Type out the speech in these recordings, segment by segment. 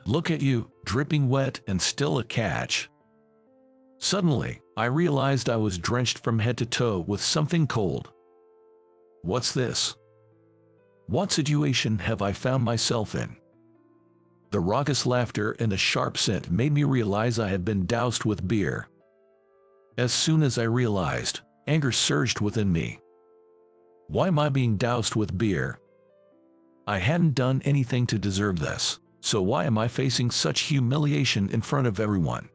Look at you, dripping wet and still a catch. Suddenly, I realized I was drenched from head to toe with something cold. What's this? What situation have I found myself in? The raucous laughter and the sharp scent made me realize I had been doused with beer. As soon as I realized, anger surged within me. Why am I being doused with beer? I hadn't done anything to deserve this, so why am I facing such humiliation in front of everyone?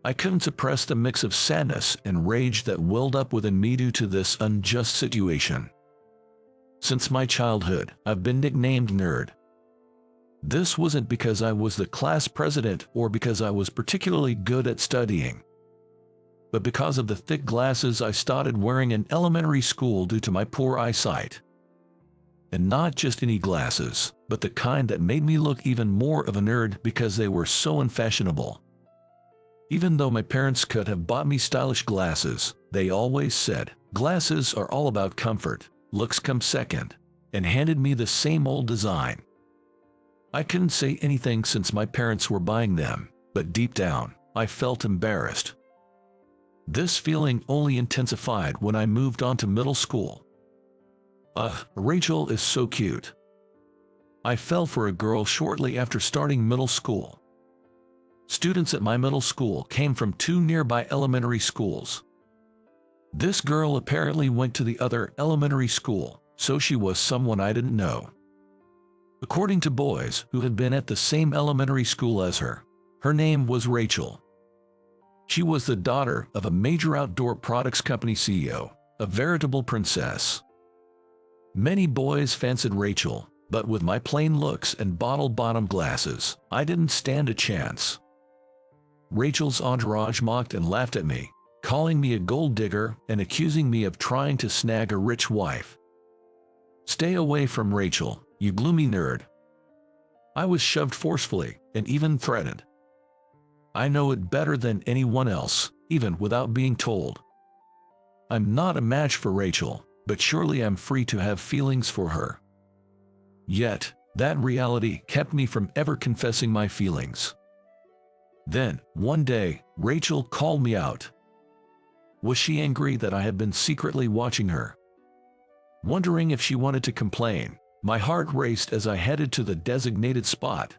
I couldn't suppress the mix of sadness and rage that welled up within me due to this unjust situation. Since my childhood, I've been nicknamed Nerd. This wasn't because I was the class president or because I was particularly good at studying, but because of the thick glasses I started wearing in elementary school due to my poor eyesight. And not just any glasses, but the kind that made me look even more of a nerd because they were so unfashionable. Even though my parents could have bought me stylish glasses, they always said, glasses are all about comfort, looks come second, and handed me the same old design. I couldn't say anything since my parents were buying them, but deep down, I felt embarrassed. This feeling only intensified when I moved on to middle school. Rachel is so cute. I fell for a girl shortly after starting middle school. Students at my middle school came from 2 nearby elementary schools. This girl apparently went to the other elementary school, so she was someone I didn't know. According to boys who had been at the same elementary school as her, her name was Rachel. She was the daughter of a major outdoor products company CEO, a veritable princess. Many boys fancied Rachel, but with my plain looks and bottle-bottom glasses, I didn't stand a chance. Rachel's entourage mocked and laughed at me, calling me a gold digger and accusing me of trying to snag a rich wife. Stay away from Rachel, you gloomy nerd. I was shoved forcefully and even threatened. I know it better than anyone else, even without being told. I'm not a match for Rachel, but surely I'm free to have feelings for her. Yet, that reality kept me from ever confessing my feelings. Then, one day, Rachel called me out. Was she angry that I had been secretly watching her? Wondering if she wanted to complain, my heart raced as I headed to the designated spot.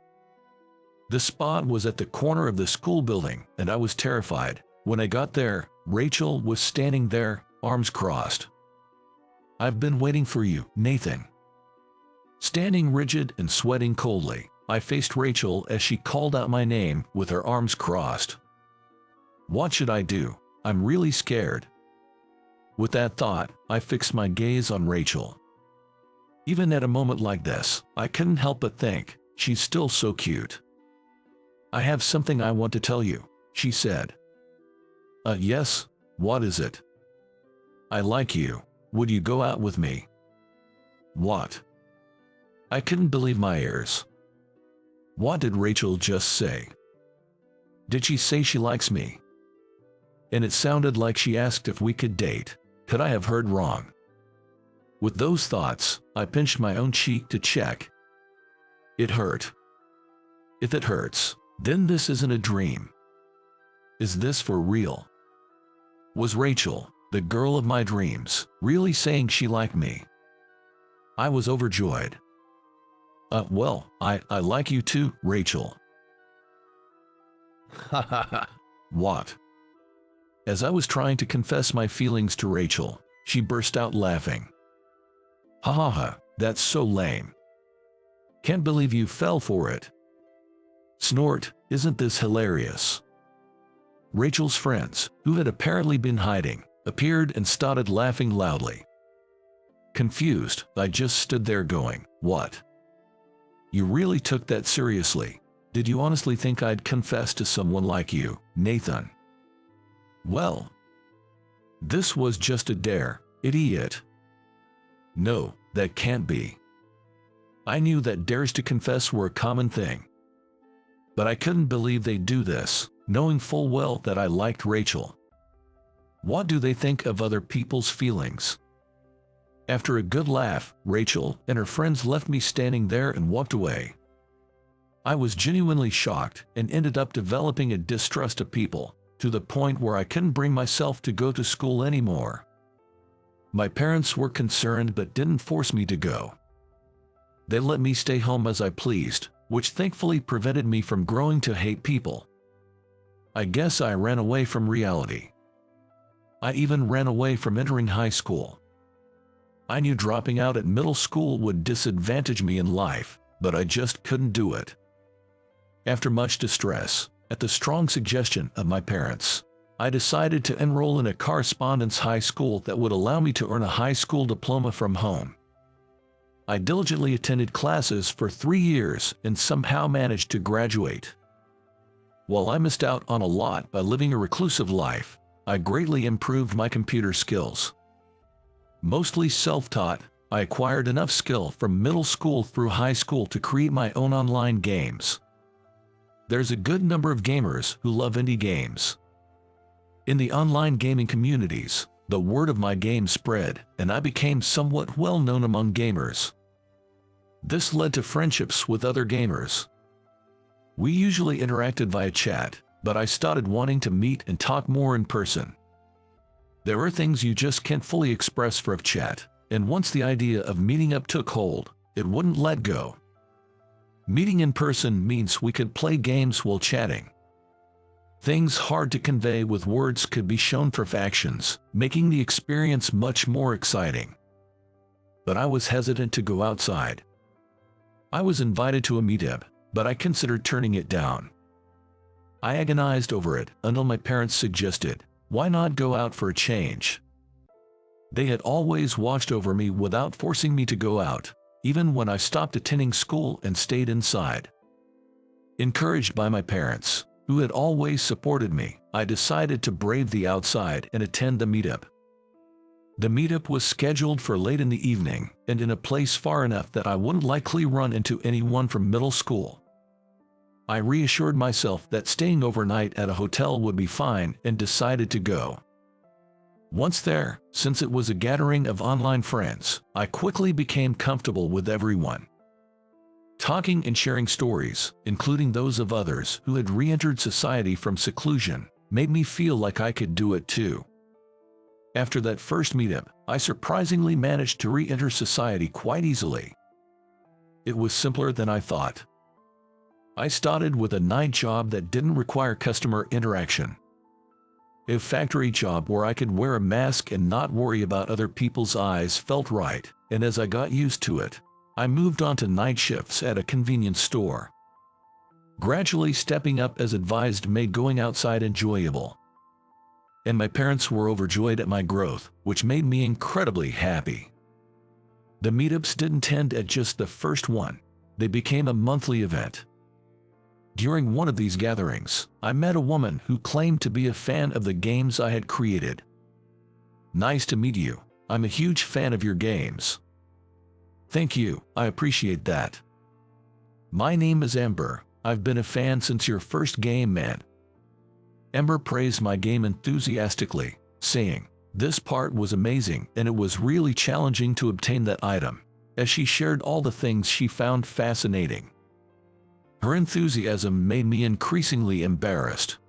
The spot was at the corner of the school building, and I was terrified. When I got there, Rachel was standing there, arms crossed. I've been waiting for you, Nathan. Standing rigid and sweating coldly, I faced Rachel as she called out my name with her arms crossed. What should I do? I'm really scared. With that thought, I fixed my gaze on Rachel. Even at a moment like this, I couldn't help but think, she's still so cute. I have something I want to tell you, she said. Yes, what is it? I like you. Would you go out with me? What? I couldn't believe my ears. What did Rachel just say? Did she say she likes me? And it sounded like she asked if we could date. Could I have heard wrong? With those thoughts, I pinched my own cheek to check. It hurt. If it hurts, then this isn't a dream. Is this for real? Was Rachel, the girl of my dreams, really saying she liked me? I was overjoyed. Well, I like you too, Rachel. Ha ha ha. What? As I was trying to confess my feelings to Rachel, she burst out laughing. Ha ha ha, that's so lame. Can't believe you fell for it. Snort, isn't this hilarious? Rachel's friends, who had apparently been hiding, appeared and started laughing loudly. Confused, I just stood there going, what? You really took that seriously? Did you honestly think I'd confess to someone like you, Nathan? Well, this was just a dare, idiot. No, that can't be. I knew that dares to confess were a common thing. But I couldn't believe they'd do this, knowing full well that I liked Rachel. What do they think of other people's feelings? After a good laugh, Rachel and her friends left me standing there and walked away. I was genuinely shocked and ended up developing a distrust of people, to the point where I couldn't bring myself to go to school anymore. My parents were concerned but didn't force me to go. They let me stay home as I pleased, which thankfully prevented me from growing to hate people. I guess I ran away from reality. I even ran away from entering high school. I knew dropping out at middle school would disadvantage me in life, but I just couldn't do it. After much distress, at the strong suggestion of my parents, I decided to enroll in a correspondence high school that would allow me to earn a high school diploma from home. I diligently attended classes for 3 years and somehow managed to graduate. While I missed out on a lot by living a reclusive life, I greatly improved my computer skills. Mostly self-taught, I acquired enough skill from middle school through high school to create my own online games. There's a good number of gamers who love indie games. In the online gaming communities, the word of my game spread, and I became somewhat well known among gamers. This led to friendships with other gamers. We usually interacted via chat, but I started wanting to meet and talk more in person. There are things you just can't fully express via chat, and once the idea of meeting up took hold, it wouldn't let go. Meeting in person means we could play games while chatting. Things hard to convey with words could be shown through actions, making the experience much more exciting. But I was hesitant to go outside. I was invited to a meetup, but I considered turning it down. I agonized over it until my parents suggested, why not go out for a change? They had always watched over me without forcing me to go out, even when I stopped attending school and stayed inside. Encouraged by my parents, who had always supported me, I decided to brave the outside and attend the meetup. The meetup was scheduled for late in the evening and in a place far enough that I wouldn't likely run into anyone from middle school. I reassured myself that staying overnight at a hotel would be fine and decided to go. Once there, since it was a gathering of online friends, I quickly became comfortable with everyone. Talking and sharing stories, including those of others who had re-entered society from seclusion, made me feel like I could do it too. After that first meetup, I surprisingly managed to re-enter society quite easily. It was simpler than I thought. I started with a night job that didn't require customer interaction. A factory job where I could wear a mask and not worry about other people's eyes felt right, and as I got used to it, I moved on to night shifts at a convenience store. Gradually stepping up as advised made going outside enjoyable. And my parents were overjoyed at my growth, which made me incredibly happy. The meetups didn't end at just the first one, they became a monthly event. During one of these gatherings, I met a woman who claimed to be a fan of the games I had created. Nice to meet you, I'm a huge fan of your games. Thank you, I appreciate that. My name is Amber, I've been a fan since your first game, man. Amber praised my game enthusiastically, saying, this part was amazing and it was really challenging to obtain that item, as she shared all the things she found fascinating. Her enthusiasm made me increasingly embarrassed.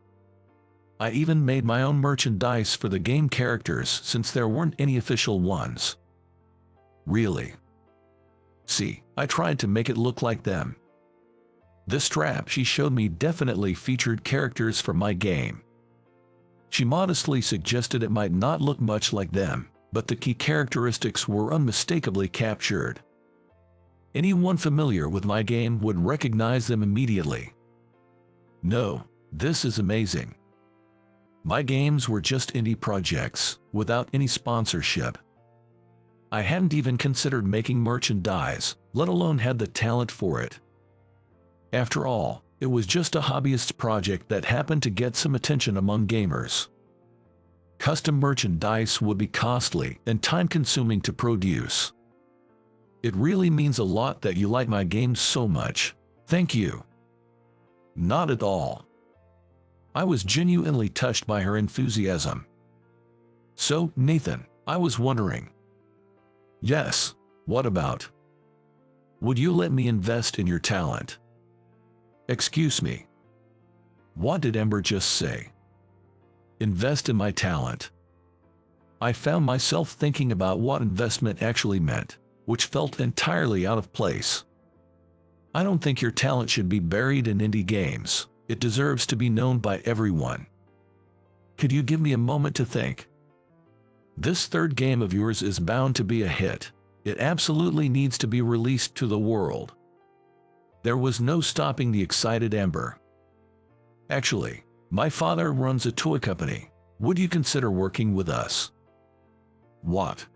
I even made my own merchandise for the game characters since there weren't any official ones. Really? See, I tried to make it look like them. The strap she showed me definitely featured characters from my game. She modestly suggested it might not look much like them, but the key characteristics were unmistakably captured. Anyone familiar with my game would recognize them immediately. No, this is amazing. My games were just indie projects, without any sponsorship. I hadn't even considered making merchandise, let alone had the talent for it. After all, it was just a hobbyist project that happened to get some attention among gamers. Custom merchandise would be costly and time-consuming to produce. It really means a lot that you like my games so much. Thank you. Not at all. I was genuinely touched by her enthusiasm. So, Nathan, I was wondering. Yes, what about? Would you let me invest in your talent? Excuse me. What did Ember just say? Invest in my talent. I found myself thinking about what investment actually meant, which felt entirely out of place. I don't think your talent should be buried in indie games. It deserves to be known by everyone. Could you give me a moment to think? This third game of yours is bound to be a hit. It absolutely needs to be released to the world. There was no stopping the excited Ember. Actually, my father runs a toy company. Would you consider working with us? What?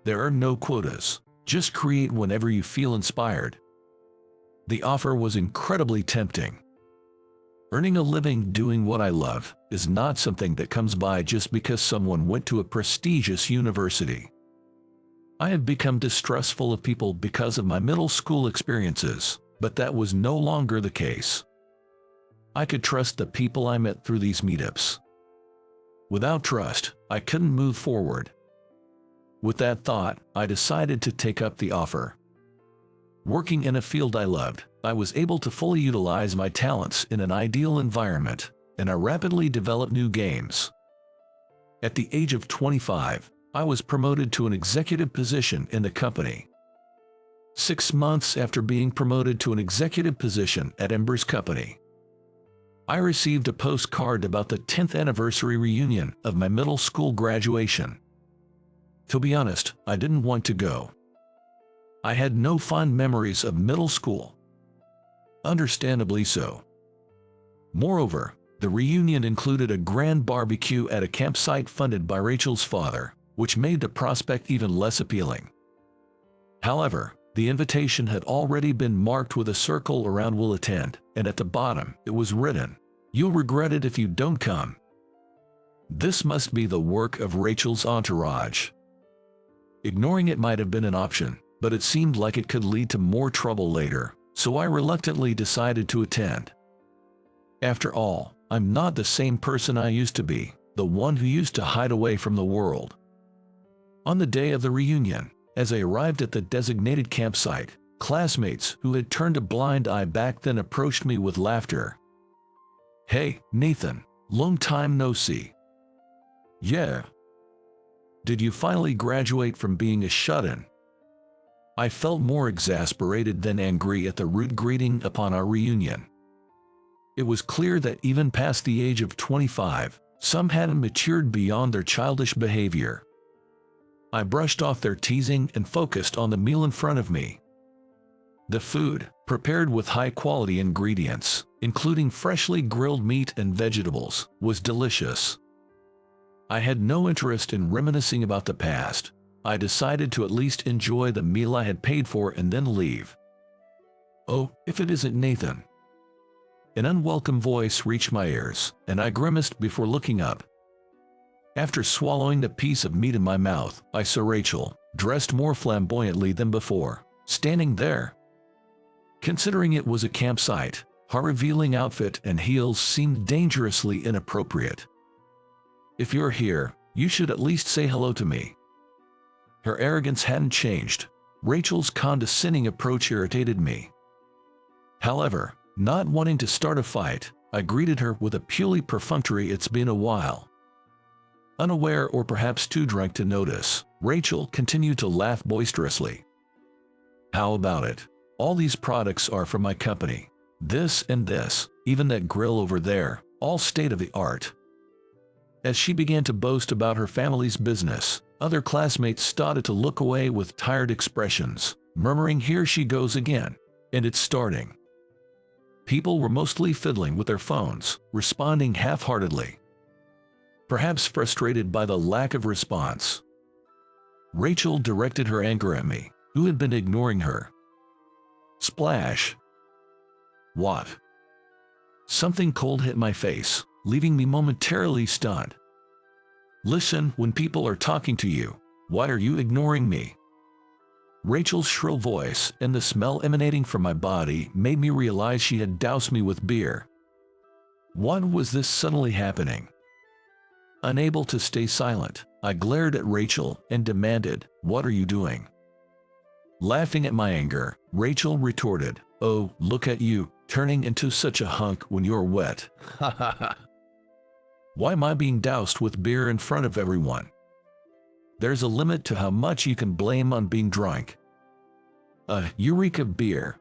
There are no quotas. Just create whenever you feel inspired. The offer was incredibly tempting. Earning a living doing what I love is not something that comes by just because someone went to a prestigious university. I have become distrustful of people because of my middle school experiences, but that was no longer the case. I could trust the people I met through these meetups. Without trust, I couldn't move forward. With that thought, I decided to take up the offer. Working in a field I loved, I was able to fully utilize my talents in an ideal environment, and I rapidly developed new games. At the age of 25, I was promoted to an executive position in the company. 6 months after being promoted to an executive position at Ember's company, I received a postcard about the 10th anniversary reunion of my middle school graduation. To be honest, I didn't want to go. I had no fond memories of middle school. Understandably so. Moreover, the reunion included a grand barbecue at a campsite funded by Rachel's father, which made the prospect even less appealing. However, the invitation had already been marked with a circle around "will attend," and at the bottom it was written, "You'll regret it if you don't come." This must be the work of Rachel's entourage. Ignoring it might have been an option, but it seemed like it could lead to more trouble later, so I reluctantly decided to attend. After all, I'm not the same person I used to be, the one who used to hide away from the world. On the day of the reunion, as I arrived at the designated campsite, classmates who had turned a blind eye back then approached me with laughter. "Hey, Nathan, long time no see." "Yeah. Did you finally graduate from being a shut-in?" I felt more exasperated than angry at the rude greeting upon our reunion. It was clear that even past the age of 25, some hadn't matured beyond their childish behavior. I brushed off their teasing and focused on the meal in front of me. The food, prepared with high-quality ingredients, including freshly grilled meat and vegetables, was delicious. I had no interest in reminiscing about the past. I decided to at least enjoy the meal I had paid for and then leave. "Oh, if it isn't Nathan." An unwelcome voice reached my ears, and I grimaced before looking up. After swallowing the piece of meat in my mouth, I saw Rachel, dressed more flamboyantly than before, standing there. Considering it was a campsite, her revealing outfit and heels seemed dangerously inappropriate. "If you're here, you should at least say hello to me." Her arrogance hadn't changed. Rachel's condescending approach irritated me. However, not wanting to start a fight, I greeted her with a purely perfunctory "it's been a while." Unaware or perhaps too drunk to notice, Rachel continued to laugh boisterously. "How about it? All these products are from my company. This and this, even that grill over there, all state-of-the-art." As she began to boast about her family's business, other classmates started to look away with tired expressions, murmuring, "Here she goes again, and it's starting." People were mostly fiddling with their phones, responding half-heartedly. Perhaps frustrated by the lack of response, Rachel directed her anger at me, who had been ignoring her. Splash! What? Something cold hit my face, leaving me momentarily stunned. "Listen, when people are talking to you, why are you ignoring me?" Rachel's shrill voice and the smell emanating from my body made me realize she had doused me with beer. What was this suddenly happening? Unable to stay silent, I glared at Rachel and demanded, "What are you doing?" Laughing at my anger, Rachel retorted, Oh, look at you, turning into such a hunk when you're wet. Ha ha ha. Why am I being doused with beer in front of everyone? There's a limit to how much you can blame on being drunk. Eureka beer.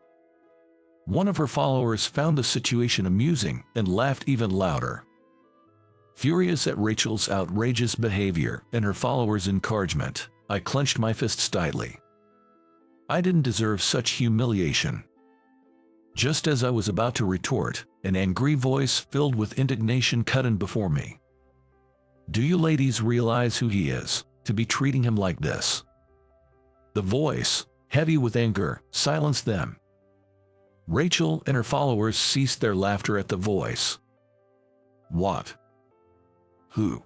One of her followers found the situation amusing and laughed even louder. Furious at Rachel's outrageous behavior and her followers' encouragement, I clenched my fists tightly. I didn't deserve such humiliation. Just as I was about to retort, an angry voice filled with indignation cut in before me. Do you ladies realize who he is, to be treating him like this? The voice, heavy with anger, silenced them. Rachel and her followers ceased their laughter at the voice. What? Who?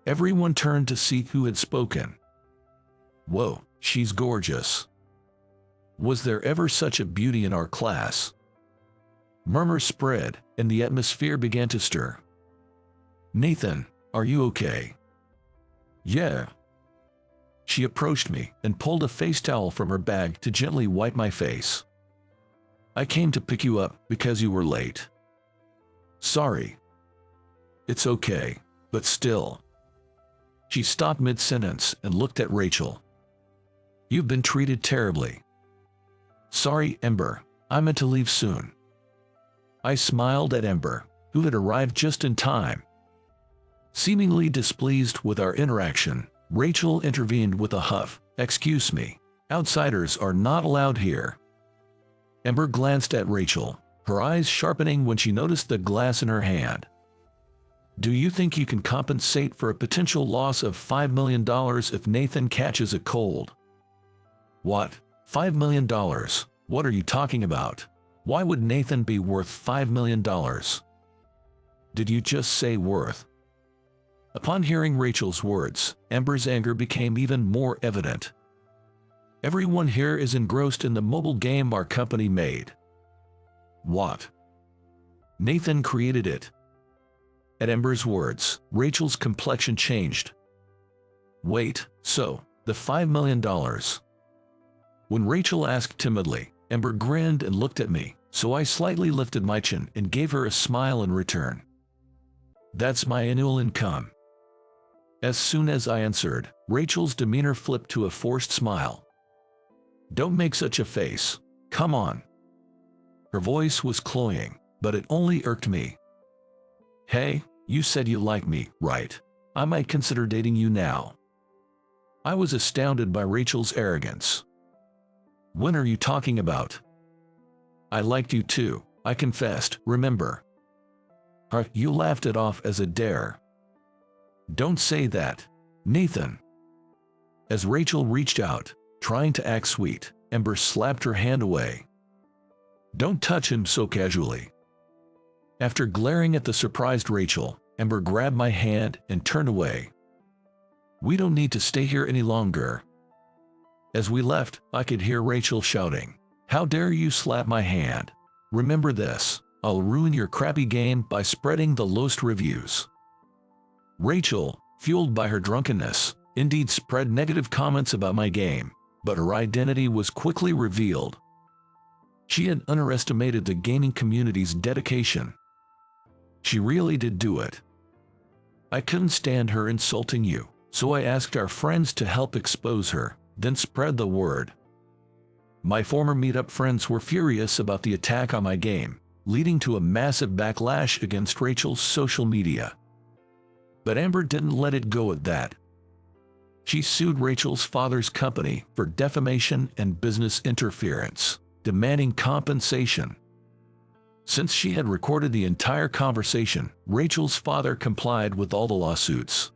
Everyone turned to see who had spoken. Whoa, she's gorgeous. Was there ever such a beauty in our class? Murmurs spread, and the atmosphere began to stir. Nathan, are you okay? Yeah. She approached me and pulled a face towel from her bag to gently wipe my face. I came to pick you up because you were late. Sorry. It's okay, but still. She stopped mid-sentence and looked at Rachel. You've been treated terribly. Sorry, Ember, I meant to leave soon. I smiled at Ember, who had arrived just in time. Seemingly displeased with our interaction, Rachel intervened with a huff. Excuse me, outsiders are not allowed here. Ember glanced at Rachel, her eyes sharpening when she noticed the glass in her hand. Do you think you can compensate for a potential loss of $5 million if Nathan catches a cold? What? $5 million? What are you talking about? Why would Nathan be worth $5 million? Did you just say worth? Upon hearing Rachel's words, Ember's anger became even more evident. Everyone here is engrossed in the mobile game our company made. What? Nathan created it. At Ember's words, Rachel's complexion changed. Wait, so, the $5 million? When Rachel asked timidly, Ember grinned and looked at me, so I slightly lifted my chin and gave her a smile in return. That's my annual income. As soon as I answered, Rachel's demeanor flipped to a forced smile. Don't make such a face. Come on. Her voice was cloying, but it only irked me. Hey, you said you like me, right? I might consider dating you now. I was astounded by Rachel's arrogance. When are you talking about? I liked you too, I confessed, remember? You laughed it off as a dare. Don't say that, Nathan. As Rachel reached out, trying to act sweet, Ember slapped her hand away. Don't touch him so casually. After glaring at the surprised Rachel, Ember grabbed my hand and turned away. We don't need to stay here any longer. As we left, I could hear Rachel shouting, How dare you slap my hand? Remember this, I'll ruin your crappy game by spreading the lowest reviews. Rachel, fueled by her drunkenness, indeed spread negative comments about my game, but her identity was quickly revealed. She had underestimated the gaming community's dedication. She really did do it. I couldn't stand her insulting you, so I asked our friends to help expose her, then spread the word. My former meetup friends were furious about the attack on my game, leading to a massive backlash against Rachel's social media. But Amber didn't let it go at that. She sued Rachel's father's company for defamation and business interference, demanding compensation. Since she had recorded the entire conversation, Rachel's father complied with all the lawsuits.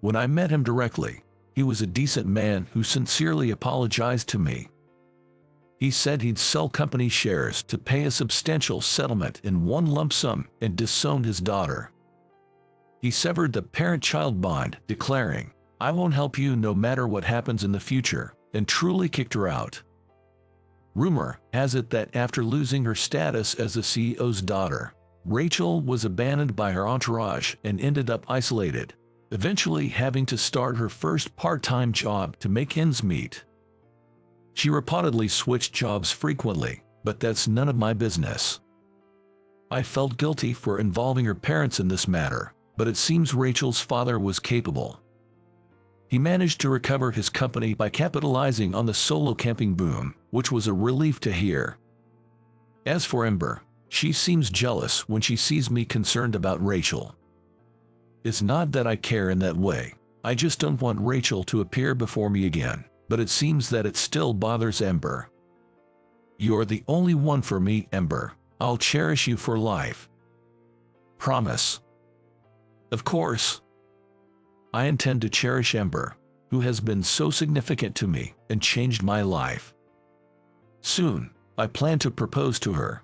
When I met him directly, he was a decent man who sincerely apologized to me. He said he'd sell company shares to pay a substantial settlement in one lump sum and disowned his daughter. He severed the parent-child bond, declaring, I won't help you no matter what happens in the future, and truly kicked her out. Rumor has it that after losing her status as the CEO's daughter, Rachel was abandoned by her entourage and ended up isolated, eventually having to start her first part-time job to make ends meet. She reportedly switched jobs frequently, but that's none of my business. I felt guilty for involving her parents in this matter, but it seems Rachel's father was capable. He managed to recover his company by capitalizing on the solo camping boom, which was a relief to hear. As for Ember, she seems jealous when she sees me concerned about Rachel. It's not that I care in that way, I just don't want Rachel to appear before me again, but it seems that it still bothers Ember. You're the only one for me, Ember. I'll cherish you for life. Promise. Of course. I intend to cherish Ember, who has been so significant to me and changed my life. Soon, I plan to propose to her.